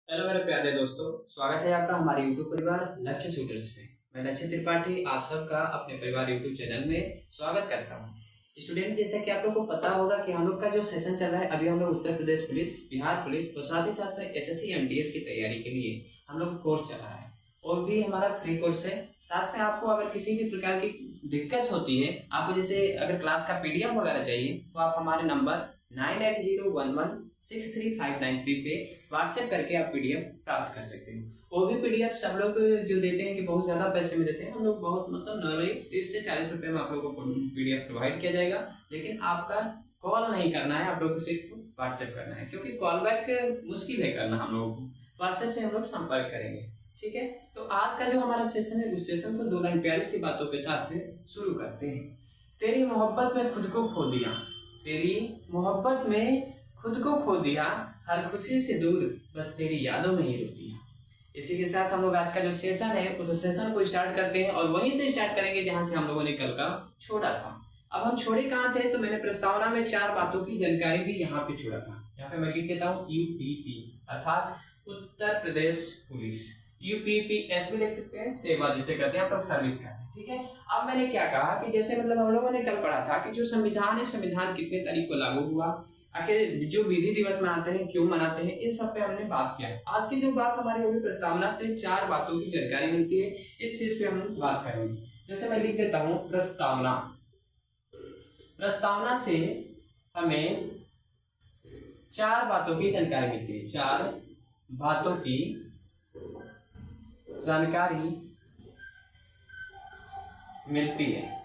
Hello मेरे प्यारे दोस्तों, स्वागत है आपका हमारे YouTube परिवार लक्ष्य शूटर्स में। मैं लक्ष्य त्रिपाठी आप सबका अपने परिवार YouTube चैनल में स्वागत करता हूं। स्टूडेंट, जैसे कि आप लोग को पता होगा कि हम लोग का जो सेशन चल रहा है, अभी हम लोग उत्तर प्रदेश पुलिस, बिहार पुलिस और साथ ही साथ में SSC MTS की तैयारी के लिए हम लोग कोर्स चला रहा है और भी हमारा फ्री कोर्स है। साथ में आपको अगर किसी भी प्रकार की दिक्कत होती है, आपको जैसे अगर क्लास का PDF वगैरह चाहिए, तो आप हमारे नंबर 9801163593 पे व्हाट्सएप करके आप PDF प्राप्त कर सकते हो। वो भी PDF सब लोग जो देते हैं कि बहुत ज्यादा पैसे में देते हैं, हम लोग बहुत नॉर्मली 30 से 40 रुपए में आप लोगों को PDF प्रोवाइड किया जाएगा। लेकिन आपका कॉल नहीं करना है, आप लोगों को सिर्फ व्हाट्सएप करना है, क्योंकि कॉल बैक मुश्किल है करना हम लोगों को। व्हाट्सएप से हम लोग संपर्क करेंगे, ठीक है। तो आज का जो हमारा सेशन है, उस सेशन को 2 लाइन प्यारी सी बातों के साथ शुरू करते हैं। तेरी मोहब्बत में खुद को खो दिया, तेरी मोहब्बत में खुद को खो दिया, हर खुशी से दूर बस तेरी यादों में ही रोती है। इसी के साथ हम लोग आज का जो सेशन है, उस सेशन को स्टार्ट करते हैं और वहीं से स्टार्ट करेंगे जहां से हम लोगों ने कल का छोड़ा था। अब हम छोड़े कहाँ थे, तो मैंने प्रस्तावना में 4 बातों की जानकारी भी यहाँ पे छोड़ा था। यहाँ पे मैं लिख देता हूँ UPP अर्थात उत्तर प्रदेश पुलिस। UPPS भी लिख सकते हैं, सेवा जिसे कहते हैं, आप लोग सर्विस करते हैं, ठीक है। अब मैंने क्या कहा कि जैसे मतलब हम लोगों ने कल पढ़ा था कि जो संविधान है, संविधान कितने तारीख को लागू हुआ, आखिर जो विधि दिवस मनाते हैं क्यों मनाते हैं, इन सब पे हमने बात किया है। आज की जो बात हमारी होगी, प्रस्तावना से 4 बातों की जानकारी मिलती है, इस चीज पे हम बात करेंगे। जैसे मैं लिख देता हूँ प्रस्तावना। प्रस्तावना से हमें 4 बातों की जानकारी मिलती है, 4 बातों की जानकारी मिलती है।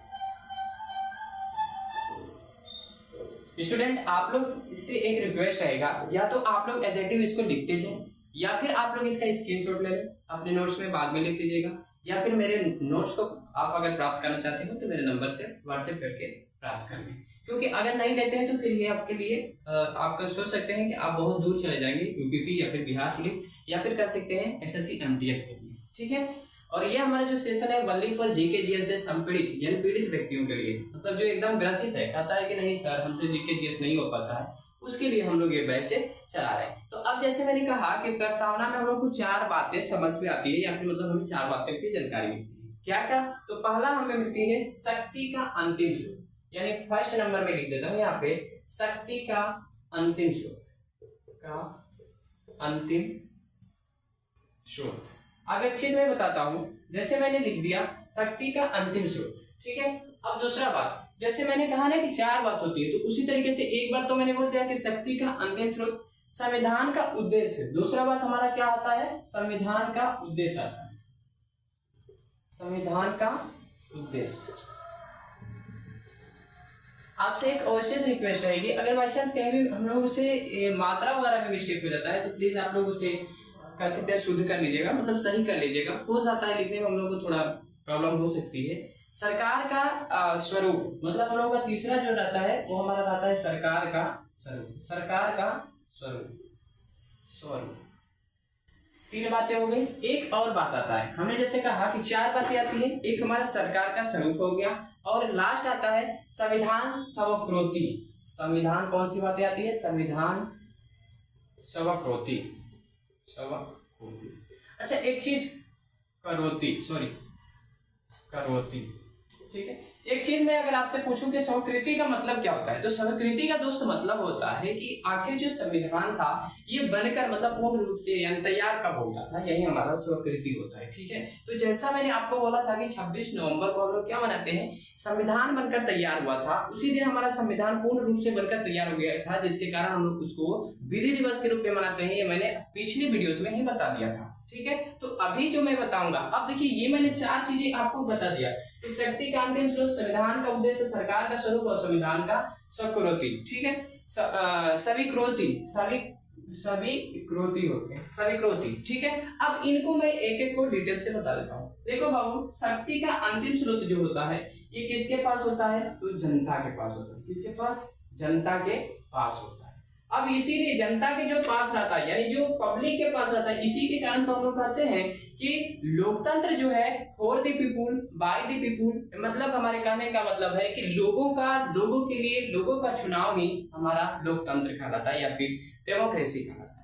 स्टूडेंट, आप लोग इससे एक रिक्वेस्ट रहेगा, या तो आप लोग एजेटिव इसको लिखते जाएं, या फिर आप लोग इसका स्क्रीनशॉट ले लें, अपने नोट्स में बाद में लिख लीजिएगा, या फिर मेरे नोट्स को आप अगर प्राप्त करना चाहते हो तो मेरे नंबर से व्हाट्सएप करके प्राप्त कर लें। क्योंकि अगर नहीं लेते हैं तो फिर ये आपके लिए आप सोच सकते हैं कि आप बहुत दूर चले जाएंगे, UPP या फिर बिहार पुलिस, या फिर कर सकते हैं SSC MTS के लिए, ठीक है। और ये हमारा जो सेशन है वनली फॉर GK/GS से संपीड़ित यानी पीड़ित व्यक्तियों के लिए, मतलब जो एकदम ग्रसित है, कहता है कि नहीं सर हमसे GK/GS नहीं हो पाता है, उसके लिए हम लोग ये बैच चला रहे हैं। तो अब जैसे मैंने कहा कि प्रस्तावना में हम लोग को 4 बातें समझ में आती है, या फिर मतलब हमें 4 बातें की जानकारी मिलती है। क्या क्या? तो पहला हमें मिलती है शक्ति का अंतिम स्रोत, यानी फर्स्ट नंबर में लिख देता हूँ यहाँ पे, शक्ति का अंतिम स्रोत का अंतिम स्रोत। अब एक चीज मैं बताता हूं, जैसे मैंने लिख दिया शक्ति का अंतिम स्रोत, ठीक है। अब दूसरा बात, जैसे मैंने कहा ना कि 4 बात होती है, तो उसी तरीके से एक बात तो मैंने बोल दिया कि शक्ति का अंतिम स्रोत, संविधान का उद्देश्य। दूसरा बात हमारा क्या आता है, संविधान का उद्देश्य आता है, संविधान का उद्देश्य। आपसे एक और चीज रिक्वेस्ट रहेगी, अगर बाई चांस कहीं भी हम लोग से मात्रा वगैरह में मिस्टेक हो जाता है, तो प्लीज आप लोग उसे कर सकते हैं शुद्ध कर लीजिएगा, मतलब सही कर लीजिएगा। हो जाता है लिखने में हम लोग को थोड़ा प्रॉब्लम हो सकती है। सरकार का स्वरूप, मतलब हम लोगों का तीसरा जो रहता है वो हमारा रहता है सरकार का स्वरूप, सरकार का स्वरूप, स्वरूप। 3 बातें हो गई। एक और बात आता है, हमने जैसे कहा कि 4 बातें आती है, एक हमारा सरकार का स्वरूप हो गया, और लास्ट आता है संविधान स्वकृति। संविधान कौन सी बातें आती है, संविधान स्वकृति, स्वकृति। अच्छा एक चीज करोति, सॉरी करोति, ठीक है। एक चीज मैं अगर आपसे पूछूं कि स्वकृति का मतलब क्या होता है, तो स्वकृति का दोस्त मतलब होता है कि आखिर जो संविधान था ये बनकर मतलब पूर्ण रूप से यानी तैयार कब होता था, यही हमारा स्वकृति होता है, ठीक है। तो जैसा मैंने आपको बोला था कि 26 नवंबर को हम लोग क्या मनाते हैं, संविधान बनकर तैयार हुआ था, उसी दिन हमारा संविधान पूर्ण रूप से बनकर तैयार हो गया था, जिसके कारण हम लोग उसको विधि दिवस के रूप में मनाते हैं। ये मैंने पिछली वीडियोस में ही बता दिया था, ठीक है। तो अभी जो मैं बताऊंगा, अब देखिए ये मैंने 4 चीजें आपको बता दिया कि शक्ति का अंतिम स्रोत, संविधान का उद्देश्य, सरकार का स्वरूप और संविधान का स्वकृति, ठीक है। स्वीकृति, स्वीकृति होते हैं, स्वीकृति, ठीक है। अब इनको मैं एक एक को डिटेल से बता देता हूँ। देखो बाबू, शक्ति का अंतिम स्रोत जो होता है ये किसके पास होता है, तो जनता के पास होता है। किसके पास, जनता के पास होता है। अब इसीलिए जनता के जो पास रहता है, यानी जो पब्लिक के पास रहता है, इसी के कारण तो हम लोग कहते हैं कि लोकतंत्र जो है for the people by the people, मतलब हमारे कहने का मतलब है कि लोगों का, लोगों के लिए, लोगों का चुनाव ही हमारा लोकतंत्र कहलाता है या फिर डेमोक्रेसी कहलाता है।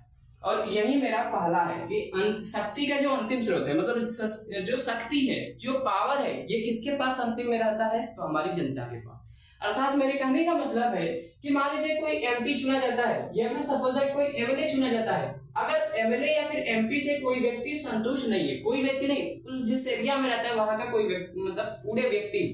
और यही मेरा पहला है कि शक्ति का जो अंतिम स्रोत है, मतलब जो शक्ति है, जो पावर है, ये किसके पास अंतिम में रहता है? तो हमारी जनता के पास। अर्थात मेरे कहने का मतलब है कि मान लीजिए कोई एमपी चुना जाता है, या मैं सपोज दैट कोई एमएलए चुना जाता है। अगर एमएलए या फिर एमपी से कोई व्यक्ति संतुष्ट नहीं है, कोई व्यक्ति नहीं, उस जिस एरिया में रहता है वहां का कोई मतलब पूरे व्यक्ति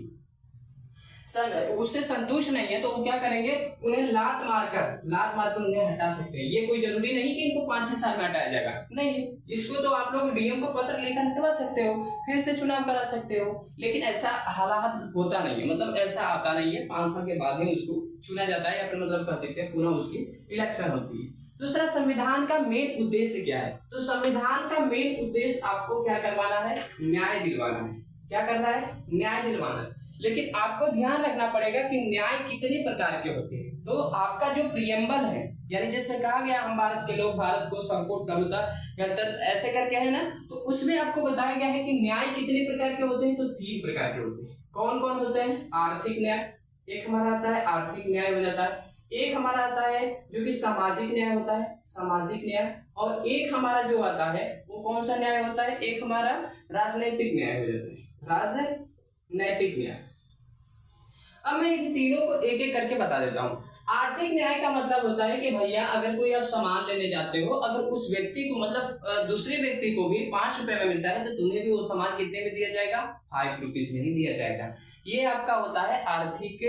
उससे संतुष्ट नहीं है, तो वो क्या करेंगे? उन्हें लात मारकर उन्हें हटा सकते हैं। ये कोई जरूरी नहीं कि इनको 5-6 साल में हटाया जाएगा, नहीं, इसको तो आप लोग डीएम को पत्र लेकर हटवा सकते हो, फिर से चुनाव करा सकते हो। लेकिन ऐसा हालात होता नहीं है, मतलब ऐसा आता नहीं है। 5 साल के बाद ही उसको चुना जाता है, या फिर मतलब कह सकते हैं पुनः उसकी इलेक्शन होती है। दूसरा, संविधान का मेन उद्देश्य क्या है? तो संविधान का मेन उद्देश्य आपको क्या करवाना है? न्याय दिलवाना है। क्या करना है? न्याय दिलवाना है। लेकिन आपको ध्यान रखना पड़ेगा कि न्याय कितने प्रकार के होते हैं। तो आपका जो प्रियम्बल है, यानी जिसमें कहा गया हम भारत के लोग, भारत को संपूर्ण प्रभुता, गणतंत्र, ऐसे करके है ना, तो उसमें आपको बताया गया है कि न्याय कितने प्रकार के होते हैं। तो 3 प्रकार के होते हैं। कौन कौन होते हैं? आर्थिक न्याय, एक हमारा आता है आर्थिक न्याय हो जाता है, एक हमारा आता है जो कि सामाजिक न्याय होता है, सामाजिक न्याय, और एक हमारा जो आता है वो कौन सा न्याय होता है? एक हमारा राजनीतिक न्याय हो जाता है, राजनैतिक न्याय। अब मैं इन तीनों को एक एक करके बता देता हूँ। आर्थिक न्याय का मतलब होता है कि भैया अगर कोई आप सामान लेने जाते हो, अगर उस व्यक्ति को मतलब दूसरे व्यक्ति को भी 5 रुपए में मिलता है, तो तुम्हें भी वो सामान कितने में दिया जाएगा? 5 रुपीज में ही दिया जाएगा। ये आपका होता है आर्थिक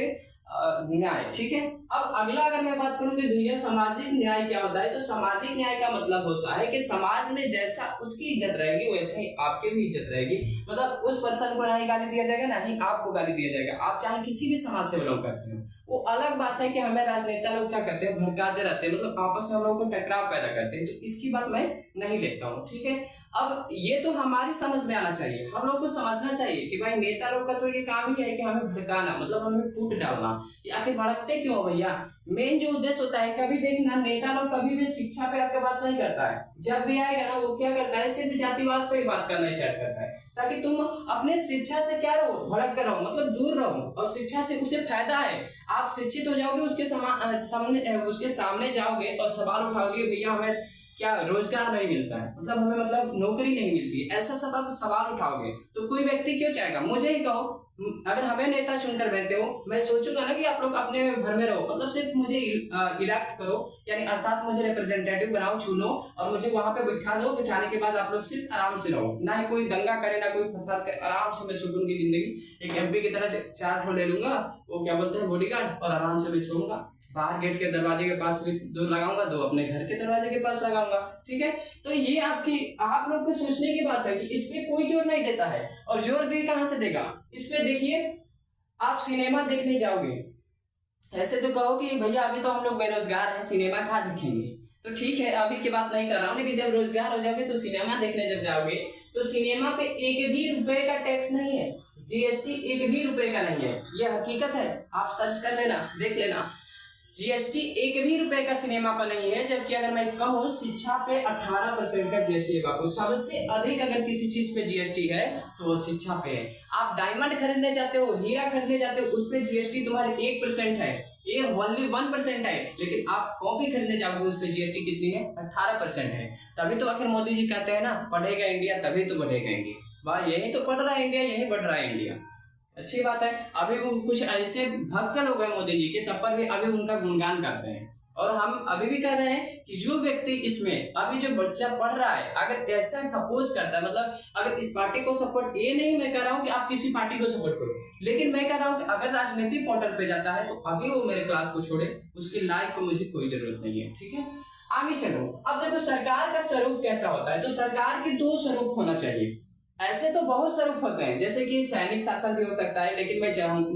न्याय, ठीक है। अब अगला अगर मैं बात करूं कि भैया सामाजिक न्याय क्या होता है, तो सामाजिक न्याय का मतलब होता है कि समाज में जैसा उसकी इज्जत रहेगी वैसे ही आपकी भी इज्जत रहेगी। मतलब उस पर्सन को ना ही गाली दिया जाएगा, ना ही आपको गाली दिया जाएगा। आप चाहे किसी भी समाज से बिलोंग करते हो। वो अलग बात है कि हमें राजनेता लोग क्या करते हैं? भड़काते रहते हैं, मतलब आपस में हम लोगों को टकराव पैदा करते हैं। तो इसकी बात मैं नहीं लेता हूँ, ठीक है। अब ये तो हमारी समझ में आना चाहिए, हम लोग को समझना चाहिए कि भाई नेता लोग का तो ये काम ही है कि हमें भड़काना, मतलब हमें फूट डालना। आखिर भड़कते क्यों हो भैया? मेन जो उद्देश्य होता है, कभी देखना नेता लोग कभी भी शिक्षा पे आपके बात नहीं करता है। जब भी आएगा ना वो क्या करता है? सिर्फ जातिवाद पे बात करना स्टार्ट करता है, ताकि तुम अपने शिक्षा से क्या रहो? भड़क कर रहो, मतलब दूर रहो। और शिक्षा से उसे फायदा है, आप शिक्षित हो जाओगे, उसके सामने जाओगे और सवाल उठाओगे, भैया हमें क्या रोजगार नहीं मिलता है, मतलब हमें मतलब नौकरी नहीं मिलती है, ऐसा सब आप सवाल उठाओगे तो कोई व्यक्ति क्यों चाहेगा? मुझे ही कहो, अगर हमें नेता चुनकर बैठे हो, मैं सोचूंगा ना कि आप लोग अपने घर में रहो, मतलब सिर्फ मुझे इलेक्ट करो, यानी अर्थात मुझे रिप्रेजेंटेटिव बनाओ, चुनो और मुझे वहां पे बिठा दो। बिठाने के बाद आप लोग सिर्फ आराम से रहो, ना ही कोई दंगा करे, ना कोई फसाद करे, आराम से मैं सुकून की जिंदगी एक एमपी की तरह 4 ठो ले लूंगा, वो क्या बोलते हैं बॉडीगार्ड, और आराम से मैं सोऊंगा। बाहर गेट के दरवाजे के पास भी 2 लगाऊंगा, 2 अपने घर के दरवाजे के पास लगाऊंगा, ठीक है। तो ये आप लोग को सोचने की बात है कि इस पे कोई जोर नहीं देता है। और जोर भी कहां से देगा? इस पे देखिए, आप सिनेमा देखने जाओगे, ऐसे तो कहो कि भैया अभी तो हम लोग बेरोजगार हैं, सिनेमा कहाँ देखेंगे? तो ठीक है, अभी की बात नहीं कर रहा हूँ, लेकिन जब रोजगार हो जाओगे तो सिनेमा देखने जब जाओगे तो सिनेमा पे 1 भी रुपए का टैक्स नहीं है, जीएसटी 1 भी रुपए का नहीं है। ये हकीकत है, आप सर्च कर लेना, देख लेना। जीएसटी 1 भी रुपए का सिनेमा पर नहीं है। जबकि अगर मैं कहूँ शिक्षा पे 18% का जीएसटी है बाबू। सबसे अधिक अगर किसी चीज पे जीएसटी है तो वो शिक्षा पे है। आप डायमंड खरीदने जाते हो, हीरा खरीदने जाते हो, उस पे जीएसटी तुम्हारे 1% है, ये ओनली 1% है। लेकिन आप कॉपी खरीदने जाओगे उस पे जीएसटी कितनी है? 18% है। तभी तो आखिर मोदी जी कहते हैं ना, पढ़ेगा इंडिया तभी तो बढ़ेगा इंडिया। भाई यही तो पढ़ रहा है इंडिया, यही बढ़ रहा है इंडिया। अच्छी बात है। अभी वो कुछ ऐसे भक्त लोग हैं मोदी जी के, तब पर भी अभी उनका गुणगान करते हैं। और हम अभी भी कह रहे हैं कि जो व्यक्ति इसमें अभी जो बच्चा पढ़ रहा है, अगर ऐसा सपोज करता है, मतलब अगर इस पार्टी को सपोर्ट, ये नहीं मैं कह रहा हूँ कि आप किसी पार्टी को सपोर्ट करो, लेकिन मैं कह रहा हूँ कि अगर राजनीतिक पोर्टल पे जाता है तो अभी वो मेरे क्लास को छोड़े, उसकी लाइक को मुझे कोई जरूरत नहीं है, ठीक है। आगे चलो। अब देखो सरकार का स्वरूप कैसा होता है, तो सरकार के 2 स्वरूप होना चाहिए। ऐसे तो बहुत स्वरूप होते हैं, जैसे कि सैनिक शासन भी हो सकता है, लेकिन मैं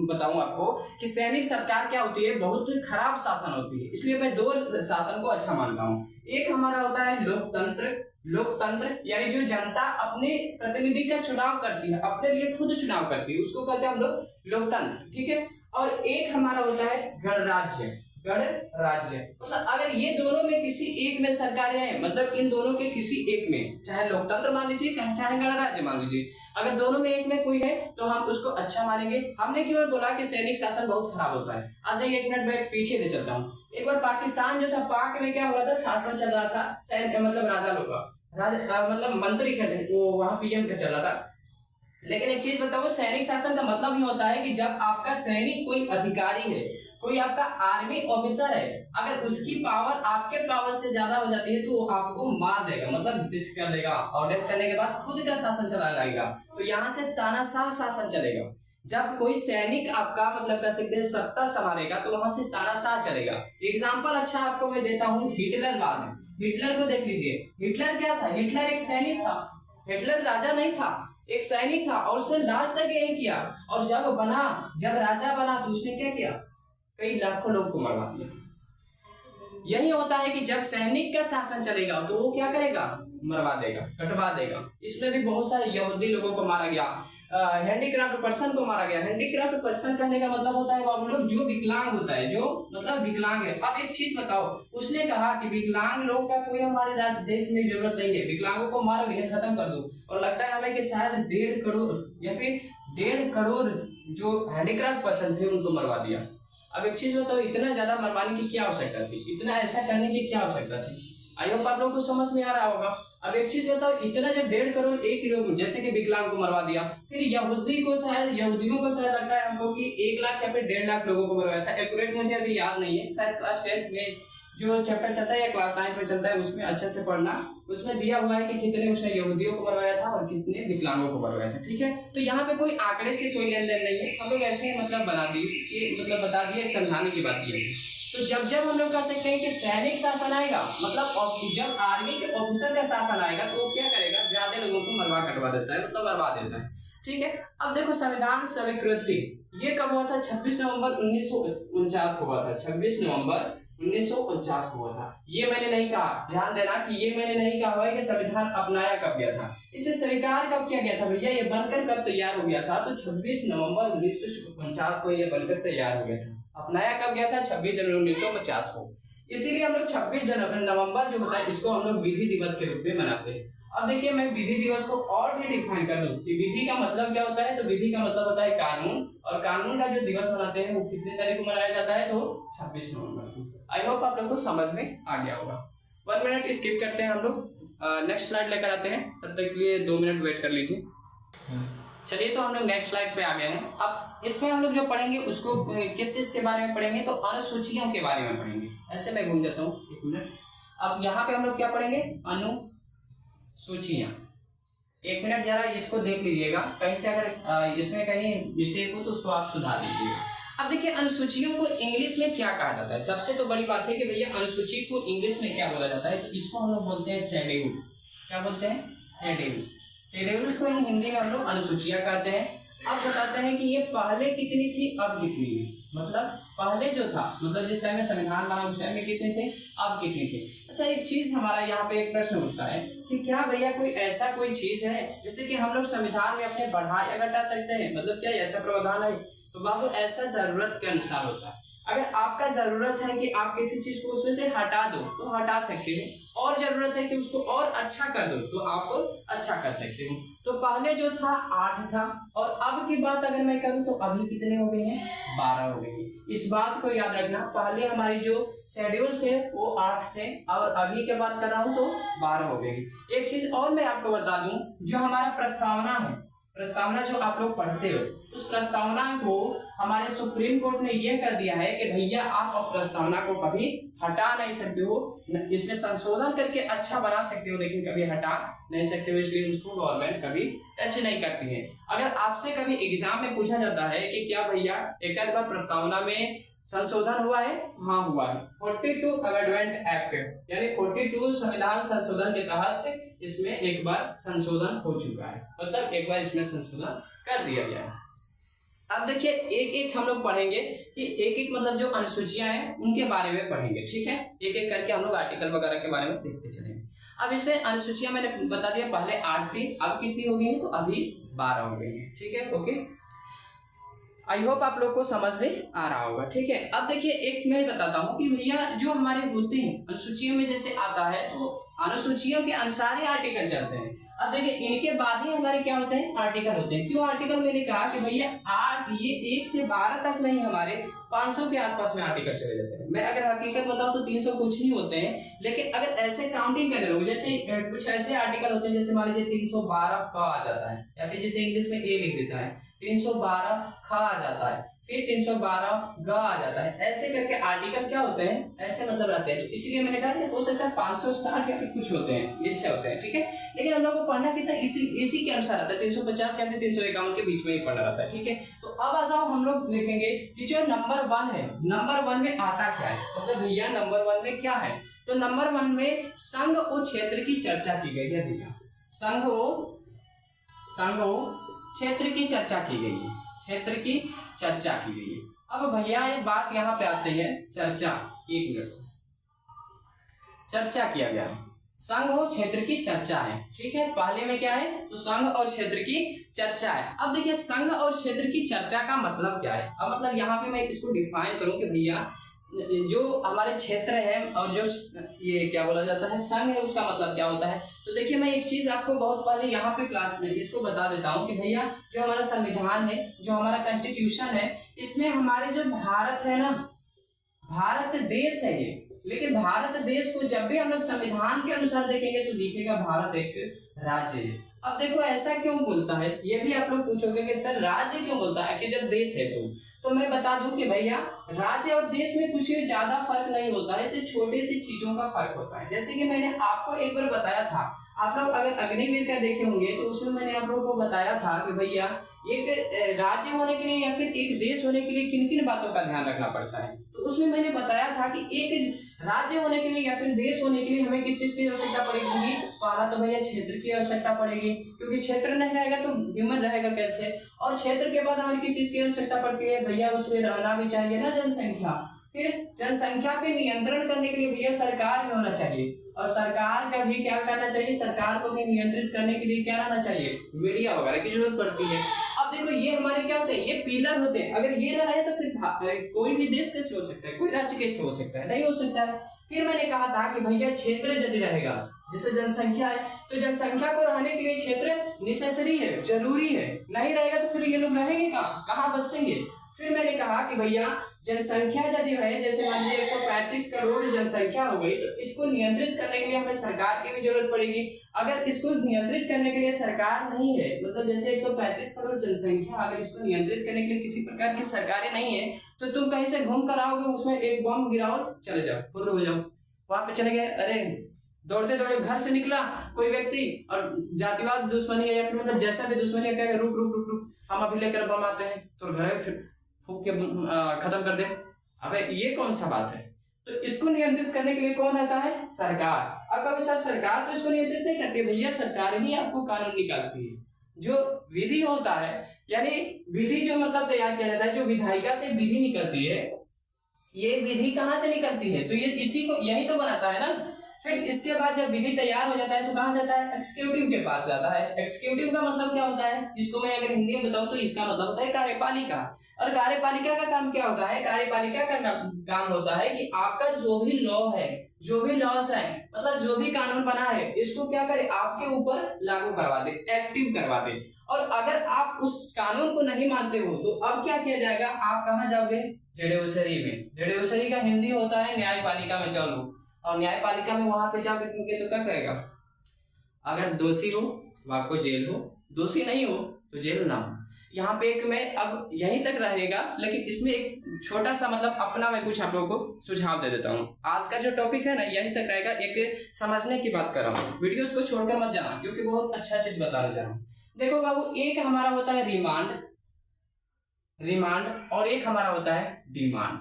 बताऊं आपको कि सैनिक सरकार क्या होती है, बहुत खराब शासन होती है। इसलिए मैं 2 शासन को अच्छा मानता हूं। एक हमारा होता है लोकतंत्र यानी जो जनता अपने प्रतिनिधि का चुनाव करती है, अपने लिए खुद चुनाव करती है, उसको कहते हैं हम लोग लोकतंत्र, ठीक है। और एक हमारा होता है गणराज्य। गणराज्य। मतलब अगर ये दोनों में किसी एक में सरकारें हैं, मतलब इन दोनों के किसी एक में, चाहे लोकतंत्र मान लीजिए चाहे गणराज्य मान लीजिए, अगर दोनों में एक में कोई है तो हम उसको अच्छा मानेंगे। हमने क्यों बोला कि सैनिक शासन बहुत खराब होता है। आज एक मिनट में पीछे ले चलता हूँ। एक बार पाकिस्तान जो था, पाक में क्या हुआ था, शासन चल रहा था, मतलब राजा लोग का मतलब मंत्री का वो वहां पीएम का चल रहा था। लेकिन एक चीज बताओ, सैनिक शासन का मतलब ही होता है कि जब आपका सैनिक कोई अधिकारी है, कोई आपका आर्मी ऑफिसर है, अगर उसकी पावर आपके पावर से ज्यादा हो जाती है तो वो आपको मार देगा, मतलब डेथ कर देगा, और डेथ करने के बाद खुद का शासन चला जाएगा। तो यहाँ से तानाशाह शासन चलेगा। जब कोई सैनिक आपका मतलब कह सकते हैं सत्ता संभालेगा तो वहां से तानाशाह चलेगा। एग्जाम्पल अच्छा आपको मैं देता हूँ, हिटलर बाद, हिटलर को देख लीजिए। हिटलर क्या था? हिटलर एक सैनिक था। हिटलर राजा नहीं था, एक सैनिक था, और उसने लास्ट तक यही किया। और जब राजा बना तो उसने क्या किया? कई लाखों लोग को मरवा दिया। यही होता है कि जब सैनिक का शासन चलेगा तो वो क्या करेगा? मरवा देगा, कटवा देगा। इसमें भी बहुत सारे यहूदी लोगों को मारा गया, हैंडीक्राफ्ट पर्सन को मारा गया। हैंडीक्राफ्ट पर्सन कहने का मतलब होता है वो लोग जो विकलांग होता है, जो मतलब विकलांग है। अब एक चीज बताओ, उसने कहा कि विकलांग लोग का कोई हमारे देश में जरूरत नहीं है, विकलांगों को मारो, इन्हें खत्म कर दो। और लगता है हमें कि शायद 1.5 करोड़ या फिर 1.5 करोड़ जो हैंडीक्राफ्ट पर्सन थे उनको मरवा दिया। अब एक चीज बताओ, इतना ज्यादा मरवाने की क्या आवश्यकता थी? इतना ऐसा करने की क्या आवश्यकता थी? आई होप आप लोग को समझ में आ रहा होगा। अब एक चीज बताओ, इतना जब 1.5 करोड़ 1 लोग जैसे कि विकलांग को मरवा दिया, फिर यहूदियों को शायद लगता है हमको कि 1 लाख या फिर 1.5 लाख लोगों को मरवाया था। एक्यूरेट मुझे अभी याद नहीं है, शायद क्लास 10th में जो चैप्टर चलता है या क्लास 9 में चलता है उसमें अच्छे से पढ़ना, उसमें दिया हुआ है कि कितने उसने यहूदियों को मरवाया था और कितने विकलांगों को मरवाया था। ठीक है, तो यहाँ पे कोई आंकड़े से कोई लेन देन नहीं है, हम लोग ऐसे ही मतलब बता दिए समझाने की बात ये। तो जब हम लोग कह सकते हैं कि सैनिक शासन आएगा, मतलब जब आर्मी के ऑफिसर का शासन आएगा तो वो क्या करेगा? ज्यादा लोगों को मरवा कटवा देता है, मतलब मरवा देता है। ठीक है, अब देखो संविधान स्वीकृति ये कब हुआ था? 26 नवंबर 1949 को हुआ था। 26 नवंबर 1949 को हुआ था। ये मैंने नहीं कहा, ध्यान देना कि ये मैंने नहीं कहा है कि संविधान अपनाया कब गया था, इसे स्वीकार कब किया गया था भैया, ये बनकर कब तैयार हो गया था? तो 26 नवंबर 1949 को ये बनकर तैयार हो गया था। अपनाया कब गया था? 26 जनवरी 1950 को। इसीलिए हम लोग 26 नवंबर जो होता है इसको हम लोग विधि दिवस के रूप में मनाते हैं। अब देखिए, मैं विधि दिवस को और भी डिफाइन कर दूं कि विधि का मतलब क्या होता है। तो विधि का मतलब होता है कानून, और कानून का जो दिवस मनाते हैं वो कितने तारीख को मनाया जाता है? तो 26 नवंबर को। आई होप आप लोगों को समझ में आ गया होगा। 1 मिनट स्किप करते हैं हम लोग, नेक्स्ट स्लाइड लेकर आते हैं, तब तक के लिए 2 मिनट वेट कर लीजिए। चलिए, तो हम लोग नेक्स्ट स्लाइड पे आ गए हैं। अब इसमें हम लोग जो पढ़ेंगे उसको किस चीज के बारे में पढ़ेंगे? तो अनुसूचियों के बारे में पढ़ेंगे। ऐसे मैं घूम जाता हूँ, 1 मिनट। अब यहाँ पे हम लोग क्या पढ़ेंगे? अनुसूचियां। 1 मिनट जरा इसको देख लीजिएगा, कहीं से अगर इसमें कहीं मिस्टेक हो तो उसको आप सुधार दीजिएगा। अब देखिए, अनुसूचियों को इंग्लिश में क्या कहा जाता है? सबसे तो बड़ी बात है कि भैया अनुसूची को इंग्लिश में क्या बोला जाता है? तो इसको हम लोग बोलते हैं शेड्यूल। क्या बोलते हैं? शेड्यूल। शेड्यूल को हिंदी में हम लोग अनुसूचियां कहते हैं। अब बताते हैं कि ये पहले कितनी थी, अब कितनी है। मतलब पहले जो था, मतलब जिस टाइम में संविधान बना उस टाइम में कितने थे, अब कितनी थे। अच्छा, एक चीज हमारा यहाँ पे एक प्रश्न उठता है कि क्या भैया कोई ऐसा कोई चीज है जिससे कि हम लोग संविधान में अपने बढ़ा या घटा सकते हैं? मतलब क्या ऐसा प्रावधान है? तो बाबू ऐसा जरूरत के अनुसार होता है। अगर आपका जरूरत है कि आप किसी चीज को उसमें से हटा दो तो हटा सकते हैं, और जरूरत है कि उसको और अच्छा कर दो तो आप अच्छा कर सकते हो। तो पहले जो था 8 था, और अब की बात अगर मैं करूं तो अभी कितने हो गए हैं? 12 हो गए हैं। इस बात को याद रखना, पहले हमारी जो शेड्यूल थे वो 8 थे, और अभी के बात कर रहा हूं तो 12 हो गए। एक चीज और मैं आपको बता दूं, जो हमारा प्रस्तावना है, प्रस्तावना जो आप लोग पढ़ते हो, उस प्रस्तावना को हमारे सुप्रीम कोर्ट ने यह कर दिया है कि भैया आप प्रस्तावना को कभी हटा नहीं सकते हो, इसमें संशोधन करके अच्छा बना सकते हो लेकिन कभी हटा नहीं सकते हो। इसलिए उसको गवर्नमेंट कभी टच नहीं करती है। अगर आपसे कभी एग्जाम में पूछा जाता है कि क्या भैया एक आध बार प्रस्तावना में संशोधन हुआ है? हाँ हुआ है। 42 अमेंडमेंट एक्ट यानी 42 संविधान संशोधन के तहत इसमें एक बार संशोधन हो चुका है, मतलब एक बार इसमें संशोधन कर दिया गया है। अब देखिए, एक एक हम लोग पढ़ेंगे कि एक एक मतलब जो अनुसूचियां हैं उनके बारे में पढ़ेंगे। ठीक है, एक एक करके हम लोग आर्टिकल वगैरह के बारे में देखते चलेंगे। अब इसमें अनुसूचियां मैंने बता दिया, पहले 8 थी, अब कितनी हो गई है? तो अभी 12 हो गई है। ठीक है, ओके। आई होप आप लोग को समझ में आ रहा होगा। ठीक है, अब देखिए एक मैं बताता हूँ कि भैया जो हमारे होते हैं अनुसूचियों में जैसे आता है तो अनुसूचियों के अनुसार ही आर्टिकल चलते हैं। अब देखिए इनके बाद ही हमारे क्या होते हैं, आर्टिकल होते हैं। क्यों आर्टिकल, मैंने कहा कि भैया ये 1 से 12 तक नहीं, हमारे 500 के आसपास में आर्टिकल चले जाते हैं। मैं अगर हकीकत बताऊं तो 300 कुछ नहीं होते हैं, लेकिन अगर ऐसे काउंटिंग करने लोग, जैसे कुछ ऐसे आर्टिकल होते हैं जैसे मान लीजिए 312 का आ जाता है, या फिर जैसे इंग्लिश में ए लिख देता है, 312 खा आ जाता है, फिर 312 ग आ जाता है। ऐसे करके आर्टिकल क्या होते हैं, ऐसे मतलब रहते हैं। तो इसीलिए मैंने कहा हो सकता है 560 या फिर कुछ होते हैं, इससे होते हैं। ठीक है, लेकिन हम लोग को पढ़ना कितना इसी के अनुसार आता है, 350 या फिर 351 के बीच में ही पढ़ना रहता है। ठीक है, तो अब आ जाओ हम लोग देखेंगे कि जो नंबर 1 है, नंबर 1 में आता क्या है, मतलब भैया नंबर 1 में क्या है। तो नंबर 1 में संघ और क्षेत्र की चर्चा की गई है भैया, संघ और क्षेत्र की चर्चा की गई है, क्षेत्र की चर्चा की गई है। अब भैया एक बात यहाँ पे आती है, चर्चा, एक मिनट, चर्चा किया गया है, संघ और क्षेत्र की चर्चा है। ठीक है, पहले में क्या है, तो संघ और क्षेत्र की चर्चा है। अब देखिए संघ और क्षेत्र की चर्चा का मतलब क्या है। अब मतलब यहाँ पे मैं इसको डिफाइन करूं कि भैया जो हमारे क्षेत्र है और जो ये क्या बोला जाता है संघ है, उसका मतलब क्या होता है। तो देखिए मैं एक चीज आपको बहुत पहले यहाँ पे क्लास में इसको बता देता हूँ कि भैया जो हमारा संविधान है, जो हमारा कॉन्स्टिट्यूशन है, इसमें हमारे जो भारत है ना, भारत देश है ये, लेकिन भारत देश को जब भी हम लोग संविधान के अनुसार देखेंगे तो दिखेगा भारत एक राज्य है। अब देखो ऐसा क्यों बोलता है, ये भी आप लोग पूछोगे कि सर राज्य क्यों बोलता है कि जब देश है तो मैं बता दूं कि भैया राज्य और देश में कुछ ज्यादा फर्क नहीं होता है, इसे छोटे सी चीजों का फर्क होता है। जैसे कि मैंने आपको एक बार बताया था, आप लोग अगर अग्निवीर का देखे होंगे तो उसमें मैंने आप लोगों को बताया था कि भैया एक राज्य होने के लिए या फिर एक देश होने के लिए किन किन बातों का ध्यान रखना पड़ता है। तो उसमें मैंने बताया था कि एक राज्य होने के लिए या फिर देश होने के लिए हमें किस चीज की आवश्यकता पड़ेगी। पहला तो भैया क्षेत्र की आवश्यकता पड़ेगी, क्योंकि क्षेत्र नहीं रहेगा तो ह्यूमन रहेगा कैसे। और क्षेत्र के बाद हमें किस चीज की आवश्यकता पड़ती है भैया, उसमें रहना भी चाहिए ना, जनसंख्या। फिर जनसंख्या पे नियंत्रण करने के लिए भैया सरकार भी होना चाहिए, और सरकार का भी क्या करना चाहिए, सरकार को भी नियंत्रित करने के लिए क्या रहना चाहिए, मीडिया वगैरह की जरूरत पड़ती है। अब देखो ये हमारे क्या होते हैं, ये पिलर होते हैं। अगर ये ना रहे तो फिर कोई भी देश कैसे हो सकता है, कोई राज्य कैसे हो सकता है, नहीं हो सकता है। फिर मैंने कहा था कि भैया क्षेत्र यदि रहेगा, जैसे जनसंख्या है तो जनसंख्या को रहने के लिए क्षेत्र नेसेसरी है, जरूरी है, नहीं रहेगा तो फिर ये लोग रहेंगे कहाँ बसेंगे। फिर मैंने कहा कि भैया जनसंख्या यदि है, जैसे मान लीजिए 135 करोड़ जनसंख्या हो गई, तो इसको नियंत्रित करने के लिए हमें सरकार की भी जरूरत पड़ेगी। अगर इसको नियंत्रित करने के लिए सरकार नहीं है, मतलब जैसे 135 करोड़ जनसंख्या, अगर इसको नियंत्रित करने के लिए किसी प्रकार की सरकारें नहीं है, तो तुम कहीं से घूम कर आओगे, उसमें एक बम गिराओ, चले जाओ, फुर्र हो जाओ, वहां पे चले गए, अरे दौड़ते दौड़े घर से निकला कोई व्यक्ति और जातिवाद दुश्मनी है या फिर मतलब जैसा भी दुश्मनी है, क्या रुक रुक रुक रुक हम अभी लेकर बम आते हैं तो घर फिर फूक के खत्म कर दे। अबे ये कौन सा बात है। तो इसको नियंत्रित करने के लिए कौन रहता है, सरकार। अब कभी सर सरकार तो इसको नियंत्रित नहीं करती भैया, सरकार ही आपको कानून निकालती है। जो विधि होता है, यानी विधि जो मतलब तैयार किया जाता है, जो विधायिका से विधि निकलती है, ये विधि कहाँ से निकलती है, तो ये इसी को यही तो बनाता है ना। फिर इसके बाद जब विधि तैयार हो जाता है तो कहाँ जाता है, एक्सिक्यूटिव के पास जाता है। एक्सिक्यूटिव का मतलब क्या होता है, इसको मैं अगर हिंदी में बताऊं तो इसका मतलब होता है कार्यपालिका। और कार्यपालिका का काम क्या होता है, कार्यपालिका का काम होता है कि आपका जो भी लॉ है, जो भी लॉस है, मतलब जो भी कानून बना है, इसको क्या करे, आपके ऊपर लागू करवा दे, एक्टिव करवा दे। और अगर आप उस कानून को नहीं मानते हो तो अब क्या किया जाएगा, आप कहाँ जाओगे, जेडेउसरी में। जेडेउसरी का हिंदी होता है न्यायपालिका में चलो, और न्यायपालिका में वहां पे जाके तो क्या करेगा, अगर दोषी हो तो आपको जेल हो, दोषी नहीं हो तो जेल ना हो। यहाँ पे एक मैं अब यहीं तक रहेगा, लेकिन इसमें एक छोटा सा मतलब अपना मैं कुछ आप लोगों को सुझाव दे देता हूँ। आज का जो टॉपिक है ना यहीं तक रहेगा, एक समझने की बात कर रहा हूँ, वीडियोस को छोड़कर मत जाना क्योंकि बहुत अच्छा चीज बताने जा रहा हूँ। देखो बाबू, एक हमारा होता है रिमांड और एक हमारा होता है डिमांड।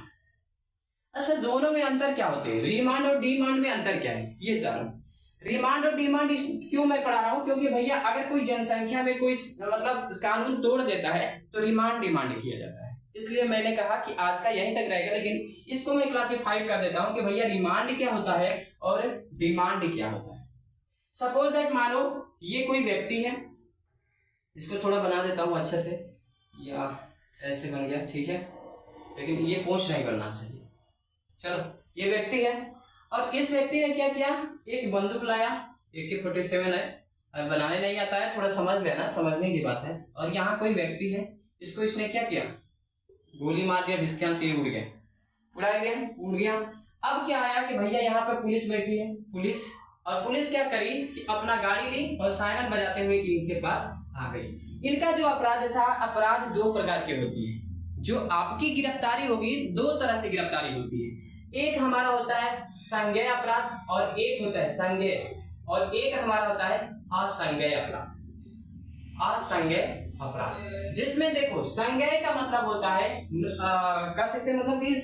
अच्छा, दोनों में अंतर क्या होते हैं, रिमांड और डिमांड में अंतर क्या है ये जानो। रिमांड और डिमांड क्यों मैं पढ़ा रहा हूँ, क्योंकि भैया अगर कोई जनसंख्या में कोई मतलब कानून तोड़ देता है तो रिमांड डिमांड किया जाता है। इसलिए मैंने कहा कि आज का यहीं तक रहेगा, लेकिन इसको मैं क्लासिफाई कर देता हूँ कि भैया रिमांड क्या होता है और डिमांड क्या होता है। सपोज दैट मानो ये कोई व्यक्ति है, इसको थोड़ा बना देता हूँ अच्छे से, या ऐसे बन गया, ठीक है, लेकिन ये पोस्ट नहीं बनना चाहिए। चलो, ये व्यक्ति है और इस व्यक्ति ने क्या किया, एक बंदूक लाया, AK-47 है, अब बनाने नहीं आता है, थोड़ा समझ लेना, समझने की बात है। और यहाँ कोई व्यक्ति है, इसको इसने क्या किया, गोली मार दिया, ढिसक्यान से उड़ गया, उड़ा गया, उड़ गया। अब क्या आया कि भैया यहाँ पे पुलिस बैठी है, पुलिस, और पुलिस क्या करी कि अपना गाड़ी ली और साइरन बजाते हुए इनके पास आ गई। इनका जो अपराध था, अपराध दो प्रकार के होती है। जो आपकी गिरफ्तारी होगी, दो तरह से गिरफ्तारी होती है। एक हमारा होता है संज्ञेय अपराध और एक होता है संज्ञेय, और एक हमारा होता है असंज्ञेय अपराध। असंज्ञेय अपराध जिसमें देखो, संज्ञेय का मतलब होता है कह सकते हैं मतलब कि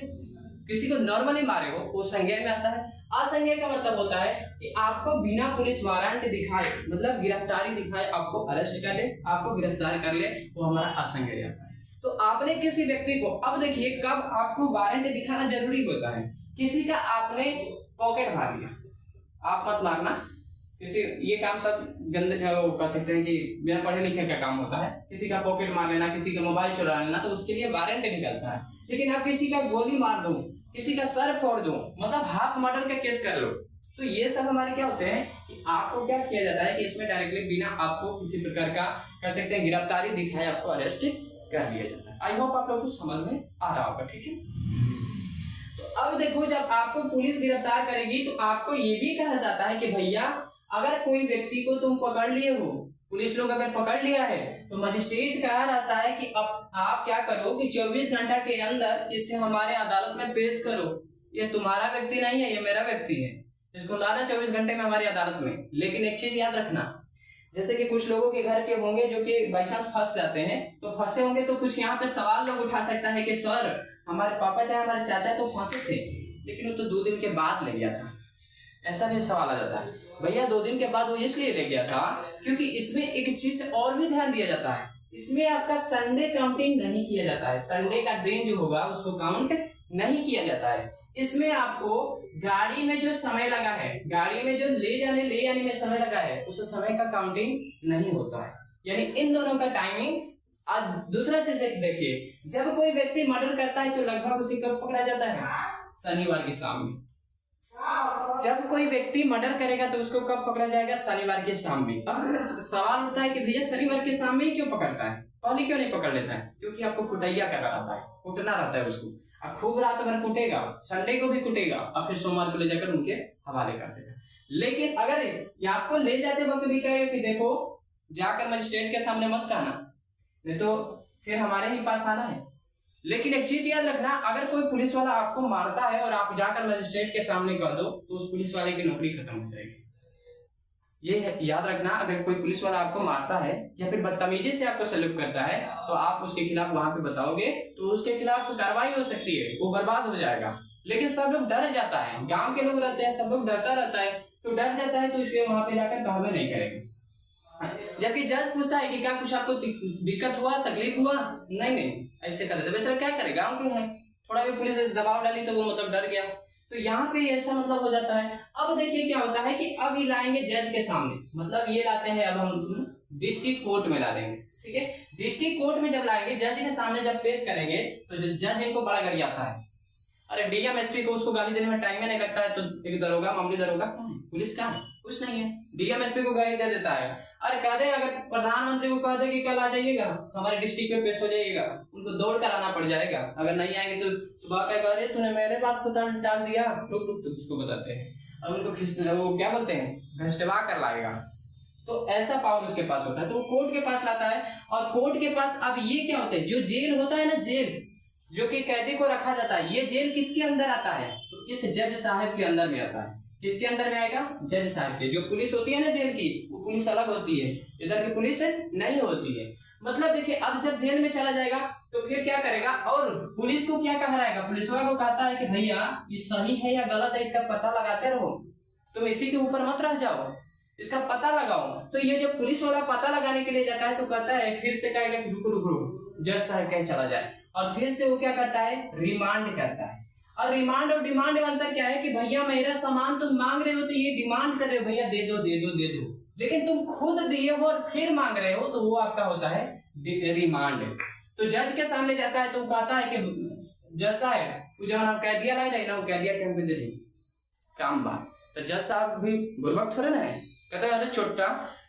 किसी को नॉर्मली मारे हो, वो संज्ञेय में आता है। असंज्ञेय का मतलब होता है कि आपको बिना पुलिस वारंट दिखाए, मतलब गिरफ्तारी दिखाए, आपको अरेस्ट कर ले, आपको गिरफ्तार कर ले, वो हमारा असंज्ञेय आता है। तो आपने किसी व्यक्ति को, अब देखिए कब आपको वारंट दिखाना जरूरी होता है, किसी का आपने पॉकेट मार लिया, आप मत मारना, किसी, ये काम सब गंदे वो कर सकते हैं कि बिना पढ़े लिखे का काम होता है, किसी का पॉकेट मार लेना, किसी का मोबाइल चुरा लेना, तो उसके लिए वारंट निकलता है। लेकिन आप किसी का गोली मार दो, किसी का सर फोड़ दो, मतलब हाफ मर्डर का केस कर लो, तो ये सब हमारे क्या होते हैं कि आपको क्या किया जाता है कि इसमें डायरेक्टली बिना आपको किसी प्रकार का कह सकते हैं गिरफ्तारी दिखाए आपको अरेस्ट कर लिया जाता है। आई होप आप लोगों को समझ में आ रहा होगा, ठीक है। तो अब देखो, जब आपको पुलिस गिरफ्तार करेगी तो आपको ये भी कहा जाता है कि भैया अगर कोई व्यक्ति को तुम पकड़ लिए हो, पुलिस लोग अगर पकड़ लिया है, तो मजिस्ट्रेट कहा रहता है कि अब आप क्या करो कि 24 घंटा के अंदर इसे हमारे अदालत में पेश करो। ये तुम्हारा व्यक्ति नहीं है, ये मेरा व्यक्ति है, इसको लाना 24 घंटे में हमारी अदालत में। लेकिन एक चीज याद रखना, जैसे कि कुछ लोगों के घर के होंगे जो कि बाई चांस फंस जाते हैं, तो फंसे होंगे तो कुछ यहाँ पे सवाल लोग उठा सकता है कि सर हमारे पापा चाहे हमारे चाचा तो फंसे थे, लेकिन वो तो 2 दिन के बाद ले गया था, ऐसा भी सवाल आ जाता है। भैया 2 दिन के बाद वो इसलिए ले गया था क्योंकि इसमें एक चीज और भी ध्यान दिया जाता है, इसमें आपका संडे काउंटिंग नहीं किया जाता है, संडे का दिन जो होगा उसको काउंट नहीं किया जाता है। इसमें आपको गाड़ी में जो समय लगा है, गाड़ी में जो ले आने में समय लगा है, उस समय का काउंटिंग नहीं होता है, यानी इन दोनों का टाइमिंग। आज दूसरा चीज देखिए, जब कोई व्यक्ति मर्डर करता है तो लगभग उसे कब पकड़ा जाता है, शनिवार की शाम में। जब कोई व्यक्ति मर्डर करेगा तो उसको कब पकड़ा जाएगा, शनिवार के शाम में। अब सवाल उठता है कि भैया शनिवार के शाम में क्यों पकड़ता है, पहले क्यों नहीं पकड़ लेता है? क्योंकि आपको कुटैया करना रहता है, कुटना रहता है उसको, अब खूब रात भर कुटेगा, संडे को भी कुटेगा, और फिर सोमवार को ले जाकर उनके हवाले कर देगा। लेकिन अगर आपको ले जाते वक्त भी कहेगा कि देखो जाकर मजिस्ट्रेट के सामने मत कहना, नहीं तो फिर हमारे ही पास आना है। लेकिन एक चीज याद रखना, अगर कोई पुलिस वाला आपको मारता है और आप जाकर मजिस्ट्रेट के सामने कह दो तो उस पुलिस वाले की नौकरी खत्म हो जाएगी। ये याद रखना, अगर कोई पुलिस वाला आपको मारता है या फिर बदतमीजी से आपको सलूक करता है तो आप उसके खिलाफ वहां पे बताओगे तो उसके खिलाफ कार्रवाई हो सकती है, वो बर्बाद हो जाएगा। लेकिन सब लोग डर जाता है, गांव के लोग रहते हैं, सब लोग डरता रहता है, तो डर जाता है तो इसलिए वहां पे जाकर कहवे नहीं करेंगे। जबकि जज पूछता है कि क्या कुछ आपको दिक्कत हुआ, तकलीफ हुआ, नहीं ऐसे कर देते, बेचारा क्या करे, गाँव के हैं, थोड़ा भी पुलिस दबाव डाली तो वो मतलब डर गया, तो यहाँ पे ऐसा मतलब हो जाता है। अब देखिए क्या होता है कि अब ये लाएंगे जज के सामने, मतलब ये लाते हैं अब हम डिस्ट्रिक्ट कोर्ट में ला देंगे, ठीक है। डिस्ट्रिक्ट कोर्ट में जब लाएंगे, जज के सामने जब पेश करेंगे तो जज इनको बड़ा गरियाता है, अरे डीएम एसपी को उसको गाली देने में टाइम नहीं लगता है, तो एक दरोगा, मामूली दरोगा कहाँ है, पुलिस कहाँ है, कुछ नहीं है, डीएम एसपी को गाली दे देता है। अरे कह दे, अगर प्रधानमंत्री को कह दे कि कल आ जाइएगा हमारे डिस्ट्रिक्ट में पेश हो जाइएगा, उनको दौड़ कर आना पड़ जाएगा, अगर नहीं आएंगे तो सुबह कह अरे तूने मेरे बात को टाल दिया, रुक तो उसको बताते हैं, और उनको वो क्या बोलते हैं, घसटवा कर लाएगा। तो ऐसा पावर उसके पास होता है, तो वो कोर्ट के पास लाता है। और कोर्ट के पास अब ये क्या होता है, जो जेल होता है ना, जेल जो कि कैदी को रखा जाता है, ये जेल किसके अंदर आता है, तो इस जज साहब के अंदर में आता है। किसके अंदर में आएगा, जज साहब के। जो पुलिस होती है ना जेल की, वो पुलिस अलग होती है, इधर की पुलिस नहीं होती है। मतलब देखिए, अब जब जेल में चला जाएगा तो फिर क्या करेगा, और पुलिस को क्या कह रहेगा, पुलिस वाला को कहता है कि भैया ये सही है या गलत है, इसका पता लगाते रहो, तुम इसी के ऊपर मत रह जाओ, इसका पता लगाओ। तो ये जब पुलिस वाला पता लगाने के लिए जाता है तो कहता है, फिर से कहेगा कि रुको जज साहब कहीं चला जाए, और फिर से वो क्या करता है, रिमांड करता है। और रिमांड और डिमांड में अंतर क्या है कि भैया मेरा सामान तुम मांग रहे हो तो ये डिमांड कर रहे हो, भैया दे दो दे दो दे दो, लेकिन तुम खुद दिए हो और फिर मांग रहे हो तो वो आपका होता है रिमांड। तो तो जज के सामने जाता है तो वो कहता है कि जज साहब तू जब हम कह दिया लाए ना वो कह दिया कि हम दे काम बा। तो जज साहब भी बुर्बक थोड़े ना है, कहता है अरे छोटा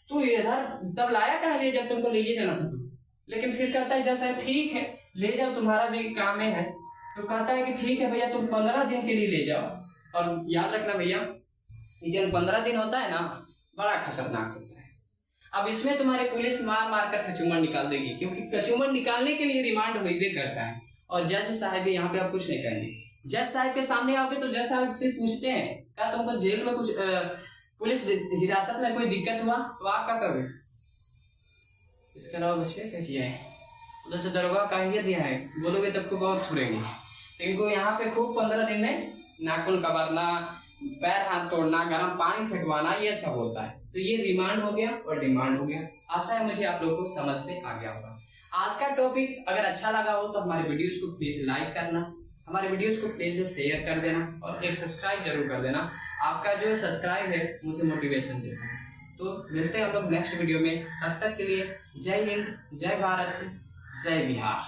तू इधर तब लाया कहा लिए जब तुमको ले जाना था तू। लेकिन फिर कहता है जज साहब ठीक है ले जाओ तुम्हारा भी काम है। तो कहता है कि ठीक है भैया तुम 15 दिन के लिए ले जाओ। और याद रखना भैया जब 15 दिन होता है ना बड़ा खतरनाक होता है। अब इसमें तुम्हारे पुलिस मार मार कर कचूमर निकाल देगी, क्योंकि कचूमर निकालने के लिए रिमांड होइबे करता है। और जज साहब यहाँ पे आप कुछ नहीं कहेंगे। जज साहब के सामने आओगे तो जज साहब से पूछते हैं क्या तुमको जेल में कुछ पुलिस हिरासत में कोई दिक्कत हुआ, तो आप क्या करोगे? इसके अलावा बच्चे क्या किया है, उधर से दरोगा कहिए दिया है, बोलोगे तब को बहुत थुरेंगे। इनको यहाँ पे खूब 15 दिन में नाखून कबारना, पैर हाथ तोड़ना, गर्म पानी फेंकवाना, ये सब होता है। तो ये रिमांड हो गया और डिमांड हो गया। आशा है मुझे आप लोगों को समझ में आ गया होगा। आज का टॉपिक अगर अच्छा लगा हो तो हमारे वीडियोस को प्लीज लाइक करना, हमारे वीडियोस को प्लीज शेयर कर देना और एक सब्सक्राइब जरूर कर देना। आपका जो सब्सक्राइब है मुझे मोटिवेशन देता है। तो मिलते हैं हम लोग नेक्स्ट वीडियो में, तब तक के लिए जय हिंद, जय भारत, जय बिहार।